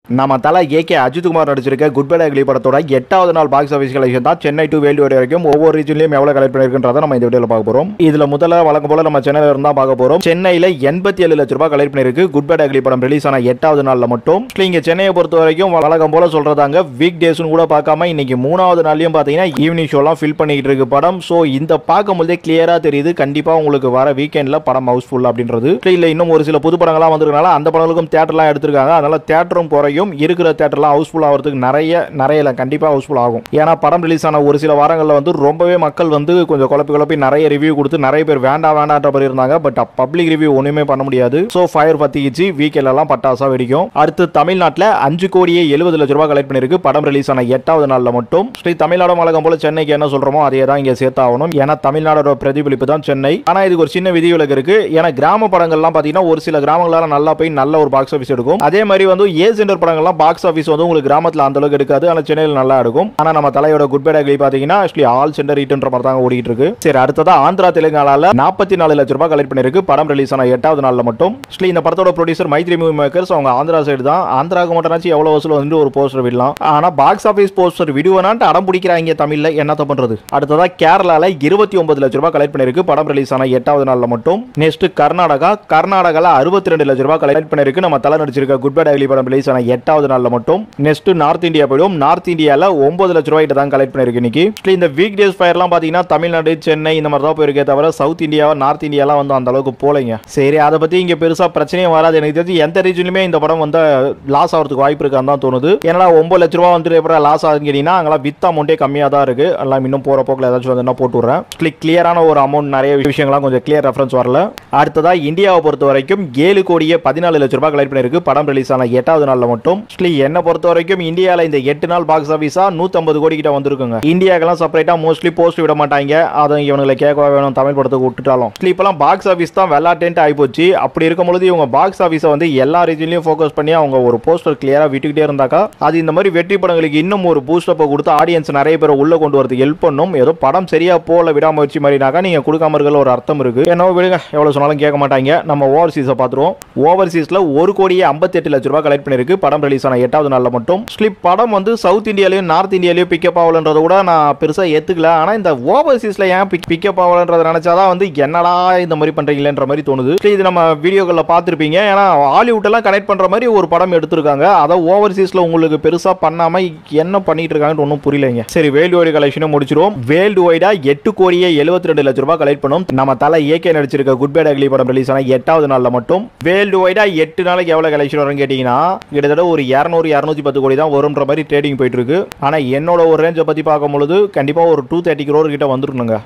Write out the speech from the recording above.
நம்ம தல ஏகே அஜித்குமார் நடிச்சிருக்க குட் பை அக்லி படத்தோட 8வது நாள் பாக்ஸ் ஆஃபீஸ் கலெக்ஷன் தான் சென்னை டு வேல்டு வரைக்கும் ஒவ்வொரு ரீஜன்லயும் எவ்வளவு கலெக்ட் பண்ணிருக்குன்றத நம்ம இந்த வீடியோல பார்க்க போறோம். இதுல முதல்ல வழக்கம் போல நம்ம சென்னையில இருந்தா பார்க்க போறோம். சென்னையில 87 லட்சம் ரூபாய் கலெக்ட் பண்ணிருக்கு குட் பை அக்லி படம் ரிலீஸ் ஆன 8வது நாள்ல மட்டும். இங்க சென்னையை பொறுத்த வரைக்கும் வழக்கம் போல சொல்றதாங்க வீக் டேஸ்னு கூட பார்க்காம இன்னைக்கு 3வது நாள்லயும் பாத்தீங்கன்னா ஈவினிங் ஷோலாம் ஃபில் பண்ணிட்டு இருக்கு படம். சோ இந்த பார்க்கும்போதே கிளியரா தெரியுது கண்டிப்பா உங்களுக்கு வர வீக்கெண்ட்ல படம் ஹவுஸ்ஃபுல் அப்படின்றது. இல்ல இன்னும் ஒரு சில புது படங்கள்லாம் வந்திருக்கனால அந்த படங்களுக்கும் தியேட்டர்லாம் எடுத்திருக்காங்க. அதனால தியேட்டரும் குறையும், இருக்கிற தியேட்டர்லாம் ஹவுஸ்ஃபுல் ஆகிறதுக்கு நிறைய கண்டிப்பா ஹவுஸ்ஃபுல் ஆகும். ஏன்னா படம் ரிலீஸ் ஆன ஒரு சில வாரங்கள்ல வந்து ரொம்பவே மக்கள் வந்து கொஞ்சம் குழப்பி நிறைய ரிவ்யூ கொடுத்து நிறைய பேர் வேண்டான்ற மாதிரி இருந்தாங்க. பட் பப்ளிக் ரிவ்யூ ஒண்ணுமே பண்ண முடியாது. சோ ஃபயர் பத்திச்சு வீக்கெண்ட் எல்லாம் பட்டாசா வெடிக்கும். அடுத்து தமிழ்நாட்டில் 5 கோடியே 70 லட்சம் ரூபாய் கலெக்ட் பண்ணிருக்கு படம் ரிலீஸ் ஆன 8வது நாள்ல மட்டும். ஸ்ரீ தமிழ்நாடு வழக்கம் போல சென்னைக்கு என்ன சொல்றோமோ அதே தான் இங்க சேர்த்தாகணும். ஏன்னா தமிழ்நாடோட பிரதிபலிப்பு தான் சென்னை. ஆனா இதுக்கு ஒரு சின்ன விதிவிலக்கு இருக்கு. ஏன்னா கிராம படங்கள்லாம் பாத்தீங்கன்னா ஒரு சில கிராமங்களால நல்லா போய் நல்ல ஒரு பாக்ஸ் ஆஃபீஸ் எடுக்கும். அதே மாதிரி வந்து ஏ சென்டர் படங்கள்லாம் பாக்ஸ் ஆஃபீஸ் வந்து உங்களுக்கு கிராமத்தில் அந்த அளவுக்கு எடுக்காது. ஆனா சென்னையில் நல்லா எடுக்கும். ஆனா நம்ம தலையோட குட் பை அக்லி பாத்தீங்கன்னா ஆல் சென்டர் ஹிட்ன்ற மாதிரி தான் ஓடிட்டு இருக்கு. சரி, அடுத்ததா ஆந்திரா தெலுங்கானால 44 லட்சம் ரூபாய் கலெக்ட் பண்ணிருக்கு படம் ரிலீஸ் ஆன 8வது நாள்ல மட்டும். இந்த படத்தோட ப்ரொடியூசர் மைத்ரி மூவி மேக்கர்ஸ், அவங்க ஆந்திரா சைடு தான். ஆந்திராக்கு மட்டும் எவ்வளவு வசூல் வந்து ஒரு போஸ்டர் விடலாம். ஆனா பாக்ஸ் ஆஃபீஸ் போஸ்டர் விடுவனான்ட்டு அடம் பிடிக்கிறாங்க தமிழ்ல, என்னத்த பண்றது. அடுத்ததா கேரளால 29 லட்சம் ரூபாய் கலெக்ட் பண்ணிருக்கு படம் ரிலீஸ் ஆன 8வது நாள்ல மட்டும். நெக்ஸ்ட் கர்நாடகால 62 லட்சம் ரூபாய் கலெக்ட் பண்ணிருக்கு நம்ம தலை நடிச்சிருக்க குட் பை அக்லி படம் ரிலீஸ் ஆன 8வது நாள்ல மட்டும். நெக்ஸ்ட் நார்த் இந்தியா போய்டும். நார்த் இந்தியால 9 லட்சம் ரூபாய் தான் கலெக்ட் பண்ணிருக்கு இன்னைக்கு. இந்த வீக் டேஸ் ஃபயர்லாம் பாத்தீங்கன்னா தமிழ்நாடு சென்னை இந்த மாதிரி தான் போயிருக்கே தவிர சவுத் இந்தியா நார்த் இந்தியாலாம் வந்து அந்த அளவுக்கு போலங்க. சரி, அதை பத்தி இங்க பெருசா பிரச்சனையும் வராது. எனக்கு தெரிஞ்சு எந்த ரீஜன்லயுமே இந்த படம் வந்து லாஸ் ஆகிறதுக்கு வாய்ப்பு இருக்கான்னு தான் தோணுது. ஏன்னா 9 லட்சம் ரூபாய் வந்து எப்பறம் லாஸ் ஆகுதுன்னு கேட்டீங்கன்னா அங்கெல்லாம் வித் அமௌண்டே கம்மியா தான் இருக்கு. எல்லாம் இன்னும் போற போக்கில் ஏதாச்சும் வந்து போட்டு விடுறேன். கிளியரான ஒரு அமௌண்ட், நிறைய விஷயங்கள்லாம் கொஞ்சம் கிளியர் ரெஃபரன்ஸ் வரல. அடுத்ததா இந்தியாவை பொறுத்த வரைக்கும் 7 கோடியே 14 லட்சம் ரூபாய் கலெக்ட் பண்ணிருக்கு படம் ரிலீஸ் ஆன 8வது நாள்ல மட்டும். என்ன பொறுத்த வரைக்கும் இந்தியால இந்த 8 நாள் பாக்ஸ் ஆபீஸா 150 கோடி கிட்ட வந்திருக்குங்க. இந்தியாக்கெல்லாம் செப்பரேட்டா மோஸ்ட்லி போஸ்ட் விட மாட்டாங்க. அதை இவங்களை கேட்கவா வேணும் தமிழ் படத்துக்கு விட்டுட்டாலும். இப்பெல்லாம் பாக்ஸ் ஆபீஸ் தான் வெள்ளாட்டேன்ட்டு ஆயிப்போச்சு. அப்படி இருக்கும்போது இவங்க பாக்ஸ் ஆபீஸை வந்து எல்லா ரீஜன்லயும் ஃபோக்கஸ் பண்ணி அவங்க ஒரு போஸ்டர் கிளியரா விட்டுக்கிட்டே இருந்தாக்கா அது இந்த மாதிரி வெற்றி படங்களுக்கு இன்னும் ஒரு பூஸ்ட் அப் கொடுத்து ஆடியன்ஸ் நிறைய பேர் உள்ள கொண்டு வரதுக்கு ஹெல்ப் பண்ணும். ஏதோ படம் சரியா போல விடாமுயற்சி மாதிரினாக்கா நீங்க கொடுக்காம இருக்கிற ஒரு அர்த்தம் இருக்கு. என்ன விடுங்க, எவ்வளவு சொன்னாலும் கேட்க மாட்டாங்க. நம்ம ஓவர்சீஸை பார்த்துருவோம். ஓவர்சீஸ்ல 1 கோடியே 58 லட்சம் ரூபாய் கலெக்ட் பண்ணிருக்கு படம் ரிலீஸ் ஆன 8வது நாள்ல மட்டும். படம் வந்து சவுத் இந்தியாலையும் நார்த் இந்தியாலையும் பிக்கப் ஆகலன்றத கூட நான் பெருசா ஏத்துக்கல. ஆனா இந்த ஓவர்சீஸ்ல ஏன் பிக்கப் ஆகலன்றத நினைச்சாதான் வந்து என்னடா இந்த மாதிரி பண்றீங்களேன்ற மாதிரி தோணுது. இது நம்ம வீடியோக்கள்ல பார்த்திருப்பீங்க. ஏன்னா ஹாலிவுட் எல்லாம் கனெக்ட் பண்ற மாதிரி ஒரு படம் எடுத்திருக்காங்க. அதை ஓவர்சீஸ்ல உங்களுக்கு பெருசா பண்ணாம என்ன பண்ணிட்டு இருக்காங்கன்னு ஒன்றும் புரியலைங்க. சரி, வேர்ல்டு வைடு கலெக்ஷனும் முடிச்சிருவோம். வேர்ல்டு வைடா 8 கோடியே 72 லட்சம் ரூபாய் கலெக்ட் பண்ணும் நம்ம தலை ஏகே நடிச்சிருக்க குட் பை அக்லி படம் ரிலீஸ் ஆன 8வது நாள்ல மட்டும். வேர்ல்டு வைடா 8 நாளைக்கு எவ்வளவு கலெக்ஷன் வரும் கேட்டீங்கன்னா கிட்டத்தட்ட ஒரு 200-210 கோடி தான் வரும்ன்ற மாதிரி ட்ரேடிங் போயிட்டு இருக்கு. ஆனா என்னோட ஒரு ரேஞ்சை பத்தி பார்க்கும்போது கண்டிப்பா ஒரு 230 crore கிட்ட வந்துருக்குங்க.